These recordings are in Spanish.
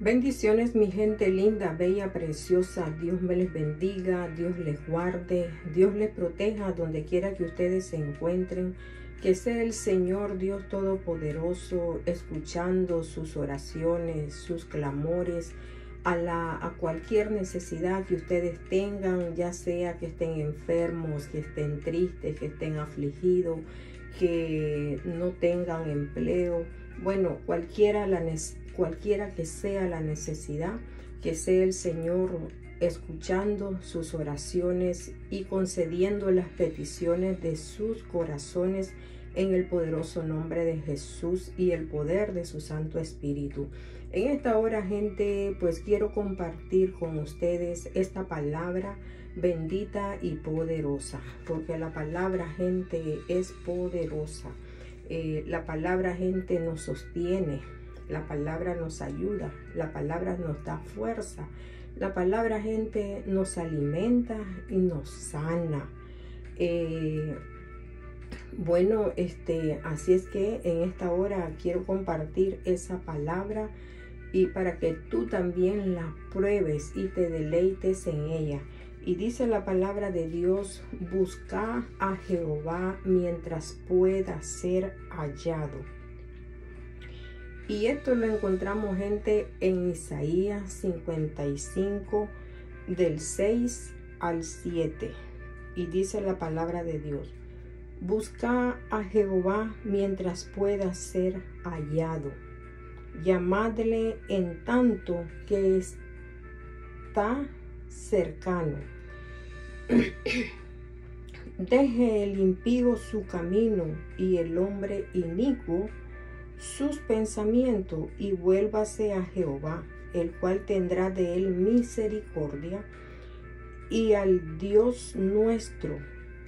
Bendiciones, mi gente linda, bella, preciosa. Dios me les bendiga, Dios les guarde, Dios les proteja donde quiera que ustedes se encuentren. Que sea el Señor Dios Todopoderoso escuchando sus oraciones, sus clamores, a cualquier necesidad que ustedes tengan, ya sea que estén enfermos, que estén tristes, que estén afligidos, que no tengan empleo. Bueno, cualquiera que sea la necesidad, que sea el Señor escuchando sus oraciones y concediendo las peticiones de sus corazones en el poderoso nombre de Jesús y el poder de su Santo Espíritu. En esta hora, gente, pues quiero compartir con ustedes esta palabra bendita y poderosa, porque la palabra, gente, es poderosa. La palabra, gente, nos sostiene, la palabra nos ayuda, la palabra nos da fuerza, la palabra, gente, nos alimenta y nos sana. Bueno, así es que en esta hora quiero compartir esa palabra y para que tú también la pruebes y te deleites en ella. Y dice la palabra de Dios: busca a Jehová mientras pueda ser hallado. Y esto lo encontramos, gente, en Isaías 55, del 6 al 7. Y dice la palabra de Dios: busca a Jehová mientras pueda ser hallado. Llamadle en tanto que está cercano. Deje el impío su camino y el hombre inicuo sus pensamientos, y vuélvase a Jehová, el cual tendrá de él misericordia, y al Dios nuestro,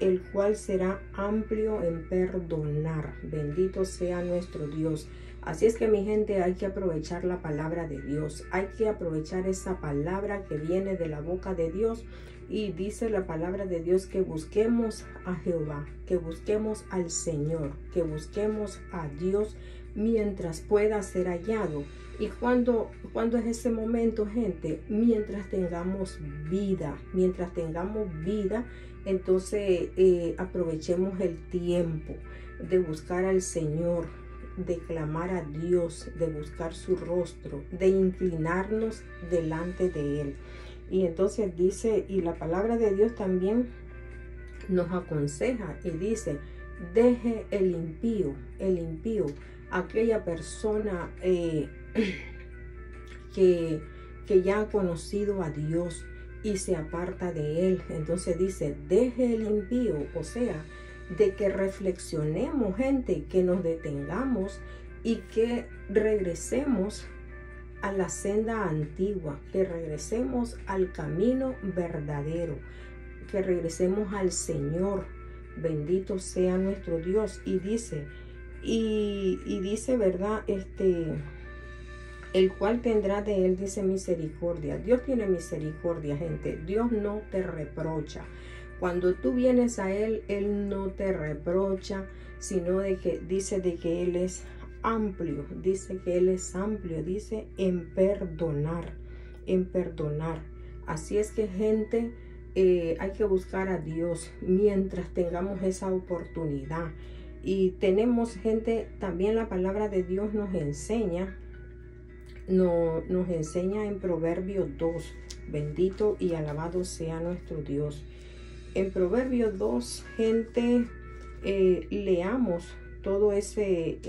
el cual será amplio en perdonar. Bendito sea nuestro Dios. Así es que, mi gente, hay que aprovechar la palabra de Dios. Hay que aprovechar esa palabra que viene de la boca de Dios. Y dice la palabra de Dios que busquemos a Jehová, que busquemos al Señor, que busquemos a Dios mientras pueda ser hallado. ¿Y cuando es ese momento, gente? Mientras tengamos vida. Mientras tengamos vida, entonces aprovechemos el tiempo de buscar al Señor, de clamar a Dios, de buscar su rostro, de inclinarnos delante de Él. Y entonces dice, y la palabra de Dios también nos aconseja y dice: deje el impío, aquella persona que ya ha conocido a Dios y se aparta de Él. Entonces dice: deje el impío, o sea, de que reflexionemos, gente, que nos detengamos y que regresemos a la senda antigua, que regresemos al camino verdadero, que regresemos al Señor. Bendito sea nuestro Dios. Y dice, dice, ¿verdad? El cual tendrá de él, dice, misericordia. Dios tiene misericordia, gente. Dios no te reprocha. Cuando tú vienes a Él, Él no te reprocha, sino dice de que Él es amplio. Dice que Él es amplio, dice en perdonar, en perdonar. Así es que, gente, hay que buscar a Dios mientras tengamos esa oportunidad. Y tenemos, gente, también la palabra de Dios nos enseña en Proverbios 2. Bendito y alabado sea nuestro Dios. En Proverbios 2, gente, leamos todo ese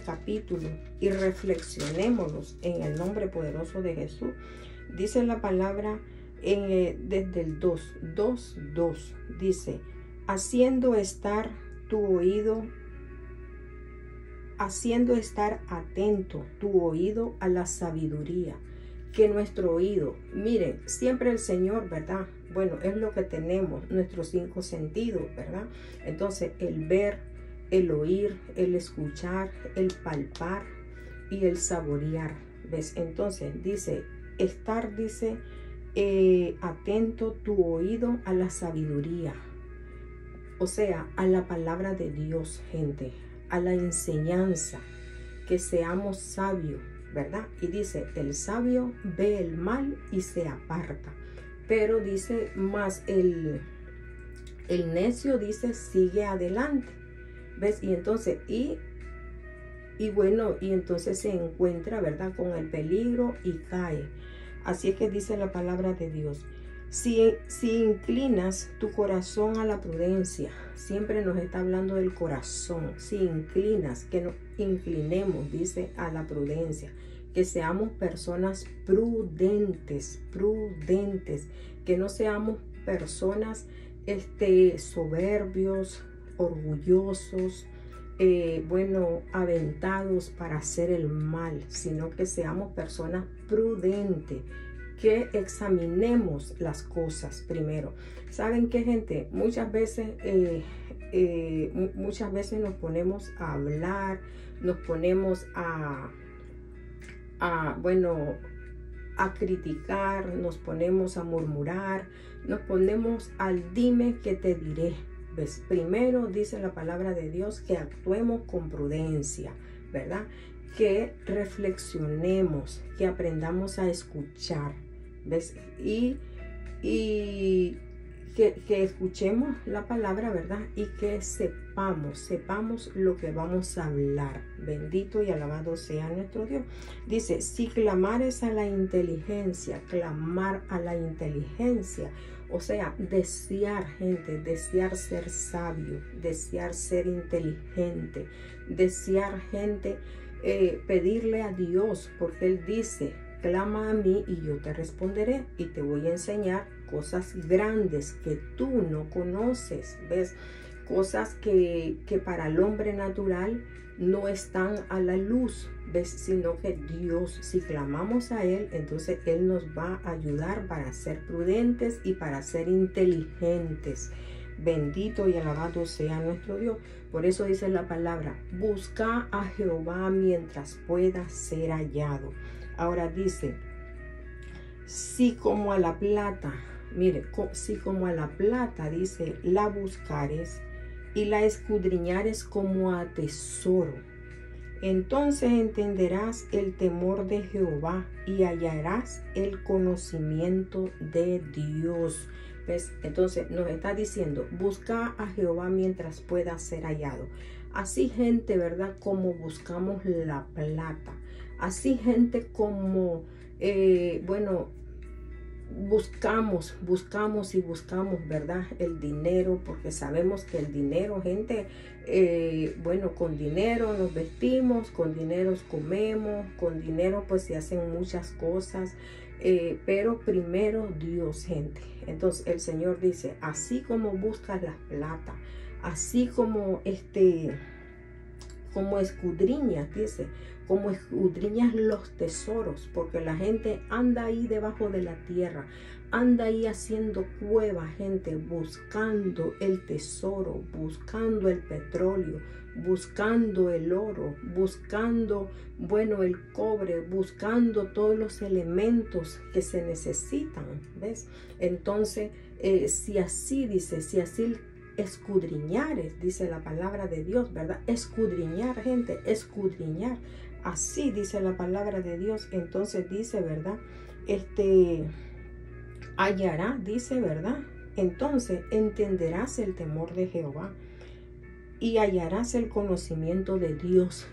capítulo y reflexionémonos en el nombre poderoso de Jesús. Dice la palabra desde el 2, dice: haciendo estar atento tu oído a la sabiduría. Que nuestro oído, miren, siempre el Señor, ¿verdad? Bueno, es lo que tenemos, nuestros 5 sentidos, ¿verdad? Entonces, el ver, el oír, el escuchar, el palpar y el saborear, ¿ves? Entonces, dice, atento tu oído a la sabiduría. O sea, a la palabra de Dios, gente, a la enseñanza, que seamos sabios, ¿verdad? Y dice, el sabio ve el mal y se aparta. Pero dice, más el necio dice, sigue adelante. ¿Ves? Y entonces, y bueno, y entonces se encuentra, ¿verdad?, con el peligro y cae. Así es que dice la palabra de Dios. Si inclinas tu corazón a la prudencia, siempre nos está hablando del corazón. Si inclinas, que nos inclinemos, dice, a la prudencia. Que seamos personas prudentes, que no seamos personas soberbios, orgullosos, aventados para hacer el mal, sino que seamos personas prudentes, que examinemos las cosas primero. ¿Saben qué, gente? Muchas veces nos ponemos a hablar, nos ponemos a criticar, nos ponemos a murmurar, nos ponemos al dime que te diré. ¿Ves? Primero dice la palabra de Dios que actuemos con prudencia, ¿verdad? Que reflexionemos, que aprendamos a escuchar, ¿ves? Y que escuchemos la palabra, ¿verdad? Y que sepamos lo que vamos a hablar. Bendito y alabado sea nuestro Dios. Dice, si clamares a la inteligencia, clamar a la inteligencia. O sea, desear, gente, desear ser sabio, desear ser inteligente, desear, gente, pedirle a Dios, porque Él dice, clama a mí y yo te responderé y te voy a enseñar cosas grandes que tú no conoces, ¿ves? Cosas que para el hombre natural no están a la luz, ¿ves? Sino que Dios, si clamamos a Él, entonces Él nos va a ayudar para ser prudentes y para ser inteligentes. Bendito y alabado sea nuestro Dios. Por eso dice la palabra, busca a Jehová mientras pueda ser hallado. Ahora dice, si como a la plata, mire, si como a la plata, dice, la buscares y la escudriñares como a tesoro, entonces entenderás el temor de Jehová y hallarás el conocimiento de Dios. ¿Ves? Entonces nos está diciendo, busca a Jehová mientras pueda ser hallado. Así, gente, ¿verdad? Como buscamos la plata. Así, gente, como, buscamos, ¿verdad? El dinero, porque sabemos que el dinero, gente, con dinero nos vestimos, con dinero comemos, con dinero pues se hacen muchas cosas, pero primero Dios, gente. Entonces el Señor dice, así como buscas la plata, así como como escudriñas, dice, como escudriñas los tesoros, porque la gente anda ahí debajo de la tierra, anda ahí haciendo cuevas, gente, buscando el tesoro, buscando el petróleo, buscando el oro, buscando, el cobre, buscando todos los elementos que se necesitan, ¿ves? Entonces, si así dice, si así escudriñares, dice la palabra de Dios, ¿verdad? Escudriñar, gente, escudriñar. Así dice la palabra de Dios. Entonces dice, ¿verdad? Hallará, dice, ¿verdad? Entonces entenderás el temor de Jehová y hallarás el conocimiento de Dios.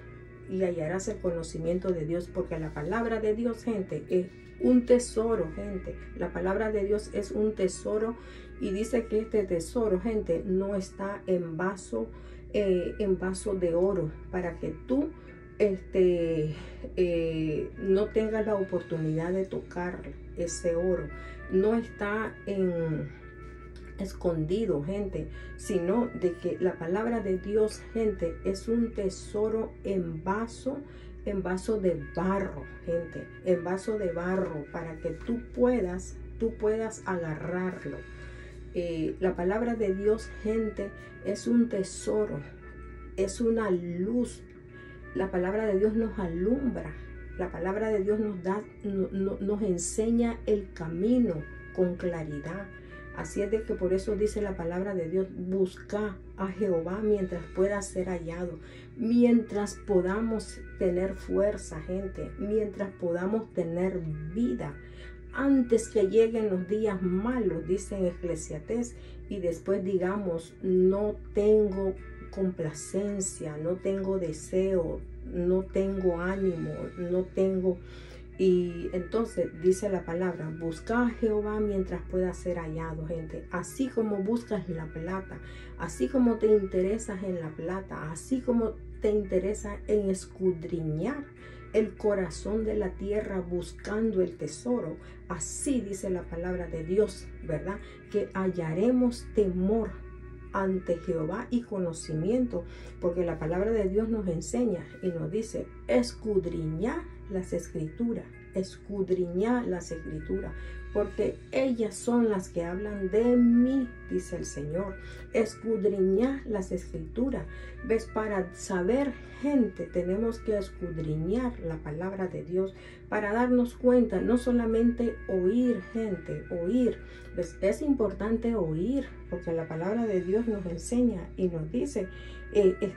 Y hallarás el conocimiento de Dios, porque la palabra de Dios, gente, es un tesoro, gente. La palabra de Dios es un tesoro, y dice que este tesoro, gente, no está en vaso de oro, para que tú no tengas la oportunidad de tocar ese oro. No está escondido, gente, sino de que la palabra de Dios, gente, es un tesoro en vaso de barro, gente, en vaso de barro, para que tú puedas agarrarlo. La palabra de Dios, gente, es un tesoro, es una luz. La palabra de Dios nos alumbra. La palabra de Dios nos enseña el camino con claridad. Así es de que por eso dice la palabra de Dios, busca a Jehová mientras pueda ser hallado, mientras podamos tener fuerza, gente, mientras podamos tener vida, antes que lleguen los días malos, dice en Eclesiastés, y después digamos, no tengo complacencia, no tengo deseo, no tengo ánimo, no tengo... Y entonces dice la palabra, busca a Jehová mientras pueda ser hallado, gente. Así como buscas la plata, así como te interesas en la plata, así como te interesa en escudriñar el corazón de la tierra buscando el tesoro, así dice la palabra de Dios, ¿verdad? Que hallaremos temor ante Jehová y conocimiento, porque la palabra de Dios nos enseña y nos dice, escudriñar las escrituras, porque ellas son las que hablan de mí, dice el Señor. Escudriñar las escrituras. ¿Ves? Para saber, gente, tenemos que escudriñar la palabra de Dios para darnos cuenta, no solamente oír, gente, oír. ¿Ves? Es importante oír, porque la palabra de Dios nos enseña y nos dice,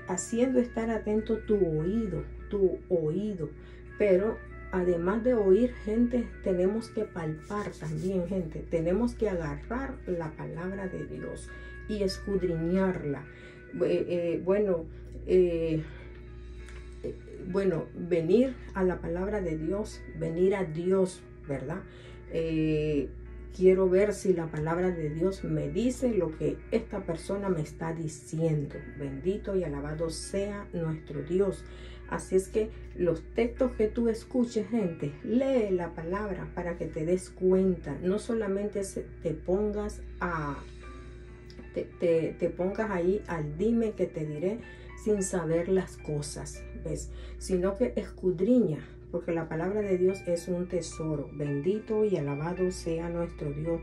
haciendo estar atento tu oído. Pero además de oír, gente, tenemos que palpar también, gente. Tenemos que agarrar la palabra de Dios y escudriñarla. Venir a la palabra de Dios, venir a Dios, ¿verdad? Quiero ver si la palabra de Dios me dice lo que esta persona me está diciendo. Bendito y alabado sea nuestro Dios. Así es que los textos que tú escuches, gente, lee la palabra para que te des cuenta. No solamente te pongas ahí al dime que te diré sin saber las cosas, ¿ves? Sino que escudriña, porque la palabra de Dios es un tesoro. Bendito y alabado sea nuestro Dios.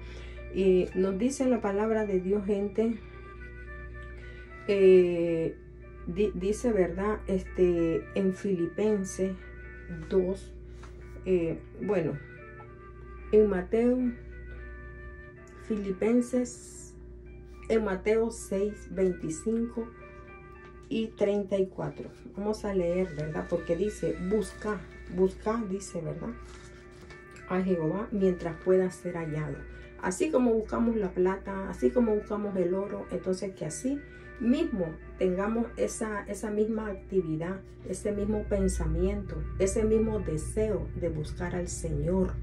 Y nos dice la palabra de Dios, gente, dice, ¿verdad? En Filipenses 2, en Mateo 6, 25 y 34. Vamos a leer, ¿verdad? Porque dice, busca, dice, ¿verdad? A Jehová mientras pueda ser hallado. Así como buscamos la plata, así como buscamos el oro, entonces que así mismo tengamos esa misma actividad, ese mismo pensamiento, ese mismo deseo de buscar al Señor.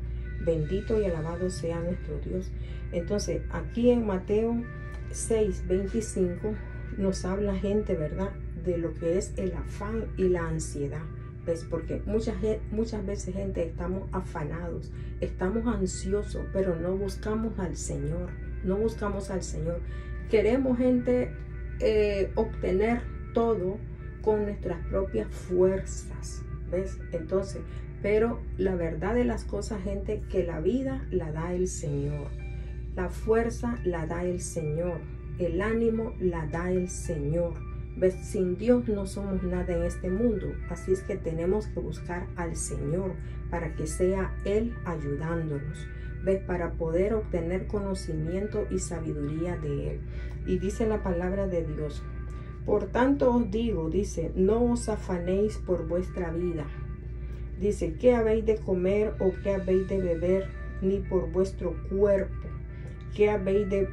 Bendito y alabado sea nuestro Dios. Entonces, aquí en Mateo 6, 25 nos habla, gente, ¿verdad?, de lo que es el afán y la ansiedad. ¿Ves? Porque muchas veces, gente, estamos afanados, estamos ansiosos, pero no buscamos al Señor, Queremos, gente, obtener todo con nuestras propias fuerzas, ¿ves? Entonces, pero la verdad de las cosas, gente, que la vida la da el Señor, la fuerza la da el Señor, el ánimo la da el Señor. ¿Ves? Sin Dios no somos nada en este mundo, así es que tenemos que buscar al Señor para que sea Él ayudándonos, ¿ves? Para poder obtener conocimiento y sabiduría de Él. Y dice la palabra de Dios, por tanto os digo, dice, no os afanéis por vuestra vida. Dice, ¿qué habéis de comer o qué habéis de beber? Ni por vuestro cuerpo, ¿qué habéis de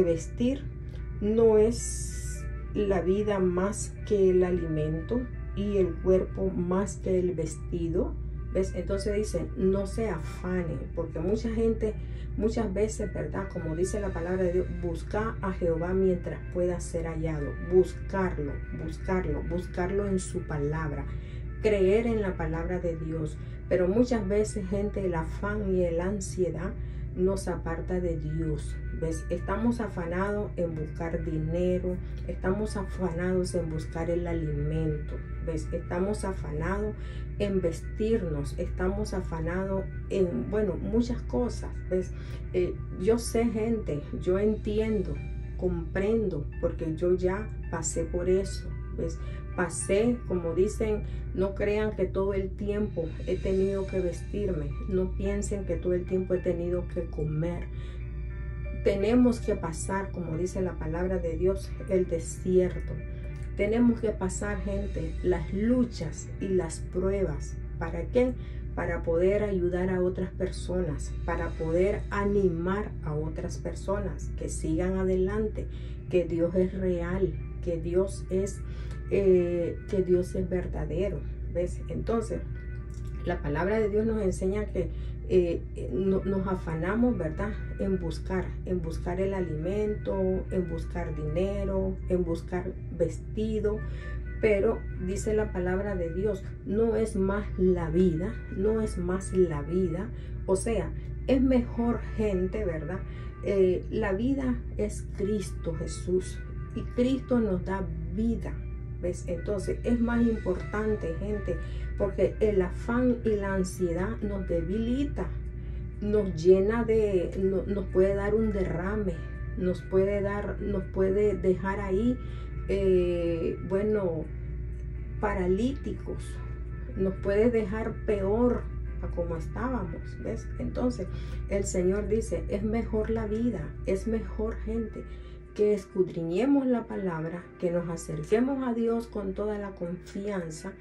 vestir? ¿No es la vida más que el alimento y el cuerpo más que el vestido? ¿Ves? Entonces dice, no se afane, porque mucha gente, muchas veces, ¿verdad? Como dice la palabra de Dios, busca a Jehová mientras pueda ser hallado. Buscarlo en su palabra. Creer en la palabra de Dios. Pero muchas veces, gente, el afán y la ansiedad nos aparta de Dios. ¿Ves? Estamos afanados en buscar dinero, estamos afanados en buscar el alimento, ¿ves? Estamos afanados en vestirnos, estamos afanados en, muchas cosas, ¿ves? Yo sé, gente, yo entiendo, comprendo, porque yo ya pasé por eso, ¿ves? Pasé, como dicen, no crean que todo el tiempo he tenido que vestirme, no piensen que todo el tiempo he tenido que comer. tenemos que pasar, como dice la palabra de Dios, el desierto. Tenemos que pasar, gente, las luchas y las pruebas. ¿Para qué? Para poder ayudar a otras personas, para poder animar a otras personas que sigan adelante, que Dios es real, que Dios es verdadero. ¿Ves? Entonces, la palabra de Dios nos enseña que nos afanamos, ¿verdad? En buscar el alimento, en buscar dinero, en buscar vestido. Pero dice la palabra de Dios, no es más la vida, no es más la vida. O sea, es mejor, gente, ¿verdad? La vida es Cristo Jesús y Cristo nos da vida. ¿Ves? Entonces es más importante, gente, porque el afán y la ansiedad nos debilita, nos llena nos puede dar un derrame, nos puede dejar ahí, paralíticos, nos puede dejar peor a como estábamos. ¿Ves? Entonces el Señor dice, es mejor la vida, es mejor, gente, que escudriñemos la palabra, que nos acerquemos a Dios con toda la confianza.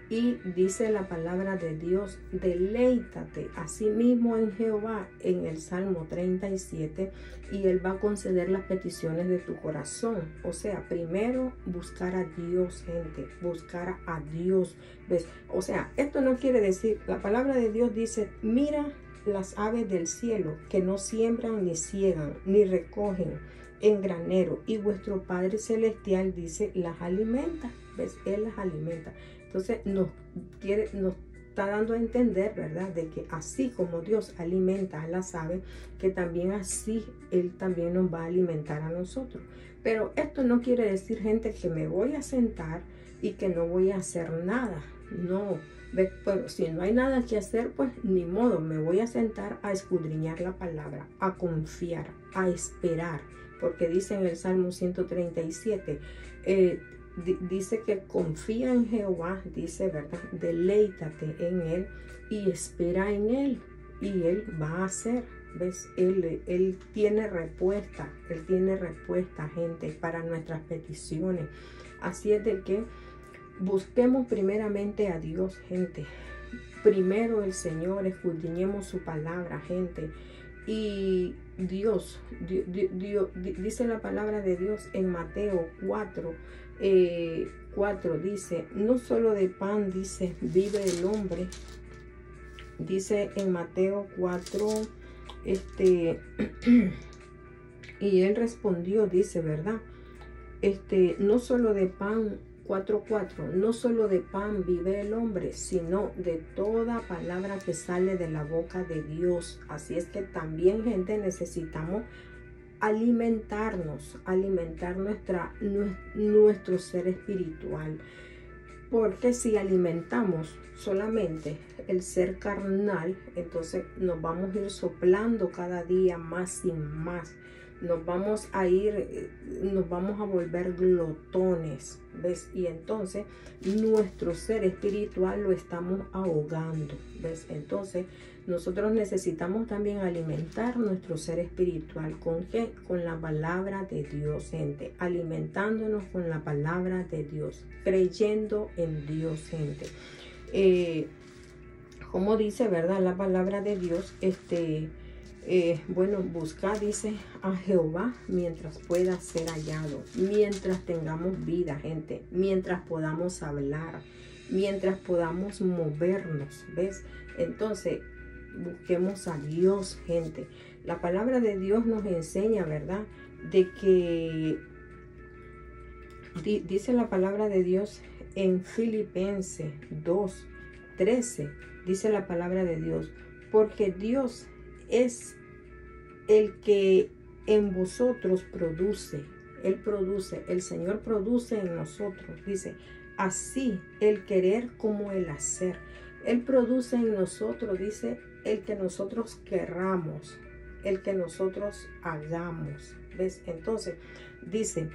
Y dice la palabra de Dios, deleítate a sí mismo en Jehová, en el Salmo 37, y Él va a conceder las peticiones de tu corazón. O sea, primero buscar a Dios, gente, buscar a Dios. ¿Ves? O sea, esto no quiere decir, la palabra de Dios dice, mira las aves del cielo, que no siembran, ni ciegan, ni recogen en granero, y vuestro Padre Celestial, dice, las alimenta. ¿Ves? Él las alimenta. Entonces nos está dando a entender, ¿verdad? De que así como Dios alimenta a las aves, que también así Él también nos va a alimentar a nosotros. Pero esto no quiere decir, gente, que me voy a sentar y que no voy a hacer nada. No. Bueno, si no hay nada que hacer, pues ni modo, me voy a sentar a escudriñar la palabra, a confiar, a esperar. Porque dice en el Salmo 137, dice que confía en Jehová, dice, ¿verdad? Deleítate en Él y espera en Él, y Él va a hacer. ¿Ves? Él tiene respuesta, gente, para nuestras peticiones. Así es de que busquemos primeramente a Dios, gente. Primero el Señor, escudriñemos su palabra, gente. Y Dios, dice la palabra de Dios en Mateo 4, dice, no solo de pan, dice, vive el hombre. Dice en Mateo 4, y él respondió, dice, ¿verdad? No solo de pan, 4:4, no solo de pan vive el hombre, sino de toda palabra que sale de la boca de Dios. Así es que también, gente, necesitamos alimentar nuestro ser espiritual. Porque si alimentamos solamente el ser carnal, entonces nos vamos a ir soplando cada día más y más. Nos vamos a volver glotones, ¿ves? Y entonces nuestro ser espiritual lo estamos ahogando, ¿ves? Entonces nosotros necesitamos también alimentar nuestro ser espiritual. ¿Con qué? Con la palabra de Dios, gente. Alimentándonos con la palabra de Dios. Creyendo en Dios, gente. Como dice, ¿verdad? La palabra de Dios, busca, dice, a Jehová mientras pueda ser hallado, mientras tengamos vida, gente, mientras podamos hablar, mientras podamos movernos, ¿ves? Entonces, busquemos a Dios, gente. La palabra de Dios nos enseña, ¿verdad? De que, dice la palabra de Dios en Filipenses 2:13, dice la palabra de Dios, porque Dios es el que en vosotros produce. Él produce, el Señor produce en nosotros. Dice, así el querer como el hacer. Él produce en nosotros, dice, el que nosotros querramos, el que nosotros hagamos. ¿Ves? Entonces, dice,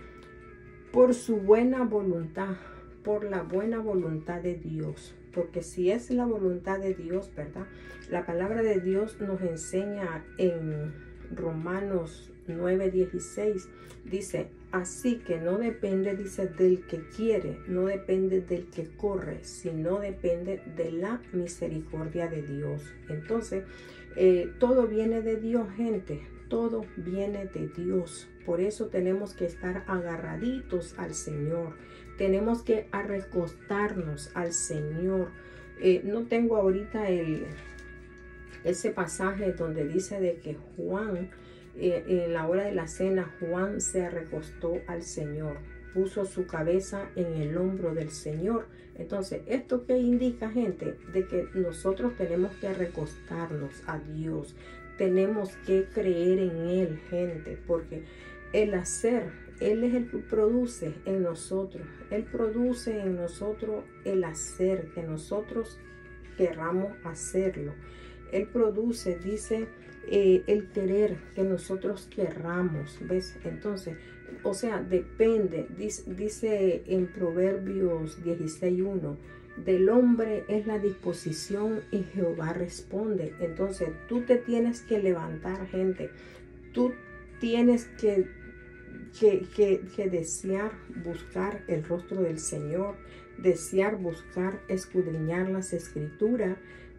por su buena voluntad, por la buena voluntad de Dios. Porque si es la voluntad de Dios, ¿verdad? La palabra de Dios nos enseña en Romanos 9:16, dice, así que no depende, dice, del que quiere, no depende del que corre, sino depende de la misericordia de Dios. Entonces, todo viene de Dios, gente, todo viene de Dios. Por eso tenemos que estar agarraditos al Señor, tenemos que recostarnos al Señor. No tengo ahorita ese pasaje donde dice de que Juan, en la hora de la cena, Juan se recostó al Señor, puso su cabeza en el hombro del Señor. Entonces, ¿esto qué indica, gente? De que nosotros tenemos que recostarnos a Dios, tenemos que creer en Él, gente, porque el hacer, Él es el que produce en nosotros, Él produce en nosotros el hacer, que nosotros querramos hacerlo. Él produce, dice, el querer, que nosotros querramos, ¿ves? Entonces, o sea, depende, dice en Proverbios 16:1, del hombre es la disposición y Jehová responde. Entonces, tú te tienes que levantar, gente, tú tienes que desear buscar el rostro del Señor, desear buscar, escudriñar las escrituras.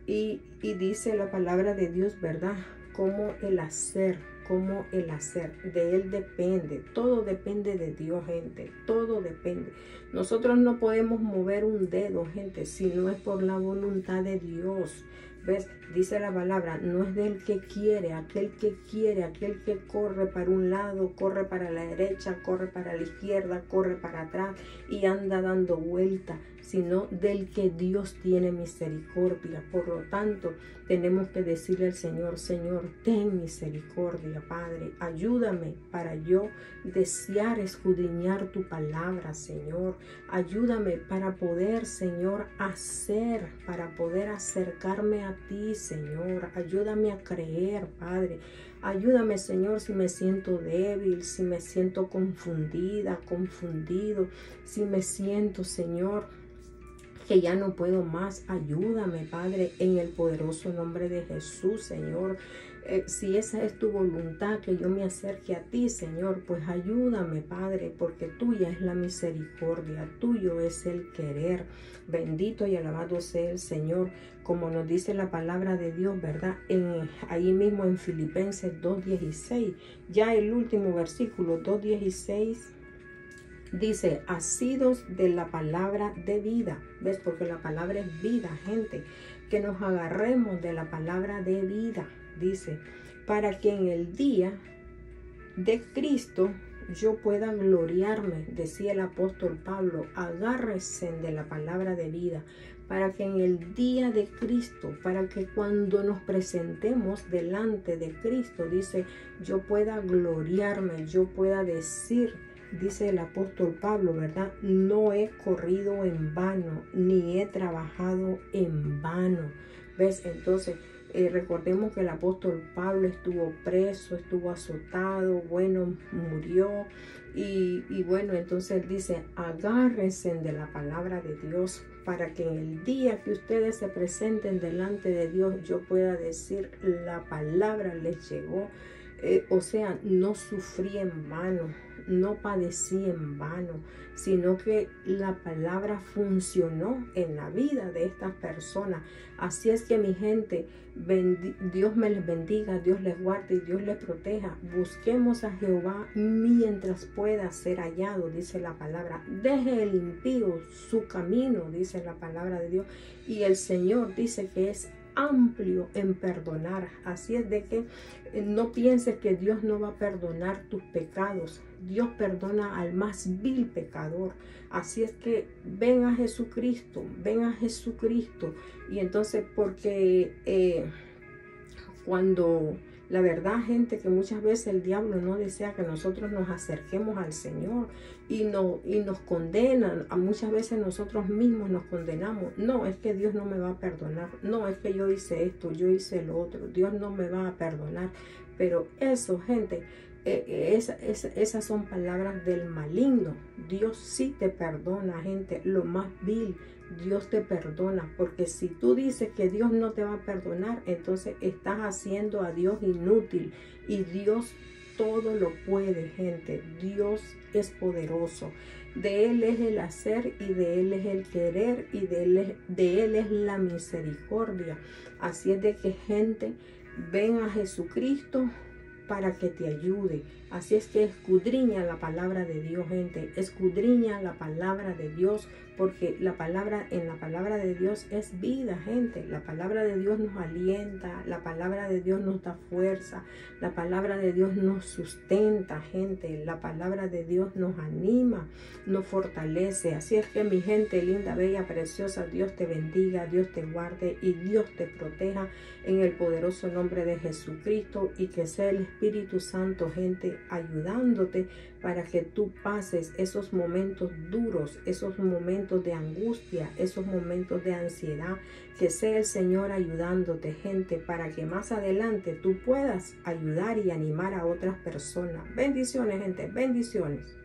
Y dice la palabra de Dios, ¿verdad? Como el hacer, de Él depende. Todo depende de Dios, gente. Todo depende. Nosotros no podemos mover un dedo, gente, si no es por la voluntad de Dios. ¿Ves? Dice la palabra, no es del que quiere, aquel que corre para un lado, corre para la derecha, corre para la izquierda, corre para atrás y anda dando vuelta, sino del que Dios tiene misericordia. Por lo tanto, tenemos que decirle al Señor, Señor, ten misericordia, Padre, ayúdame para yo desear escudriñar tu palabra, Señor. Ayúdame para poder, Señor, hacer, para poder acercarme a ti, Señor. Ayúdame a creer, Padre. Ayúdame, Señor, si me siento débil, si me siento confundida, confundido, si me siento, Señor, que ya no puedo más. Ayúdame, Padre, en el poderoso nombre de Jesús, Señor. Si esa es tu voluntad, que yo me acerque a ti, Señor, pues ayúdame, Padre, porque tuya es la misericordia, tuyo es el querer. Bendito y alabado sea el Señor, como nos dice la palabra de Dios, ¿verdad? Ahí mismo en Filipenses 2:16, ya el último versículo, 2:16. Dice, asidos de la palabra de vida. ¿Ves? Porque la palabra es vida, gente. Que nos agarremos de la palabra de vida. Dice, para que en el día de Cristo yo pueda gloriarme, decía el apóstol Pablo. Agárrense de la palabra de vida. Para que en el día de Cristo, para que cuando nos presentemos delante de Cristo, dice, yo pueda gloriarme, yo pueda decir, dice el apóstol Pablo, ¿verdad? No he corrido en vano, ni he trabajado en vano. ¿Ves? Entonces, recordemos que el apóstol Pablo estuvo preso, estuvo azotado, bueno, murió. Y bueno, entonces él dice, agárrense de la palabra de Dios para que en el día que ustedes se presenten delante de Dios, yo pueda decir, la palabra les llegó. O sea, no sufrí en vano, no padecí en vano, sino que la palabra funcionó en la vida de estas personas. Así es que mi gente, Dios me les bendiga, Dios les guarde y Dios les proteja. Busquemos a Jehová mientras pueda ser hallado, dice la palabra. Deje el impío su camino, dice la palabra de Dios. Y el Señor dice que es amplio en perdonar. Así es de que no pienses que Dios no va a perdonar tus pecados. Dios perdona al más vil pecador. Así es que ven a Jesucristo, ven a Jesucristo. Y entonces, porque cuando la verdad, gente, que muchas veces el diablo no desea que nosotros nos acerquemos al Señor y nos condenan. Muchas veces nosotros mismos nos condenamos. No, es que Dios no me va a perdonar. No, es que yo hice esto, yo hice lo otro. Dios no me va a perdonar. Pero eso, gente, esas son palabras del maligno. Dios sí te perdona, gente, lo más vil. Dios te perdona, porque si tú dices que Dios no te va a perdonar, entonces estás haciendo a Dios inútil, y Dios todo lo puede, gente. Dios es poderoso. De Él es el hacer, y de Él es el querer, y de Él es la misericordia. Así es de que, gente, ven a Jesucristo para que te ayude. Así es que escudriña la palabra de Dios, gente. Escudriña la palabra de Dios, porque en la palabra de Dios es vida, gente. La palabra de Dios nos alienta, la palabra de Dios nos da fuerza, la palabra de Dios nos sustenta, gente. La palabra de Dios nos anima, nos fortalece. Así es que, mi gente linda, bella, preciosa, Dios te bendiga, Dios te guarde y Dios te proteja en el poderoso nombre de Jesucristo, y que sea el Espíritu Santo, gente, ayudándote para que tú pases esos momentos duros, esos momentos de angustia, esos momentos de ansiedad. Que sea el Señor ayudándote, gente, para que más adelante tú puedas ayudar y animar a otras personas. Bendiciones, gente, bendiciones.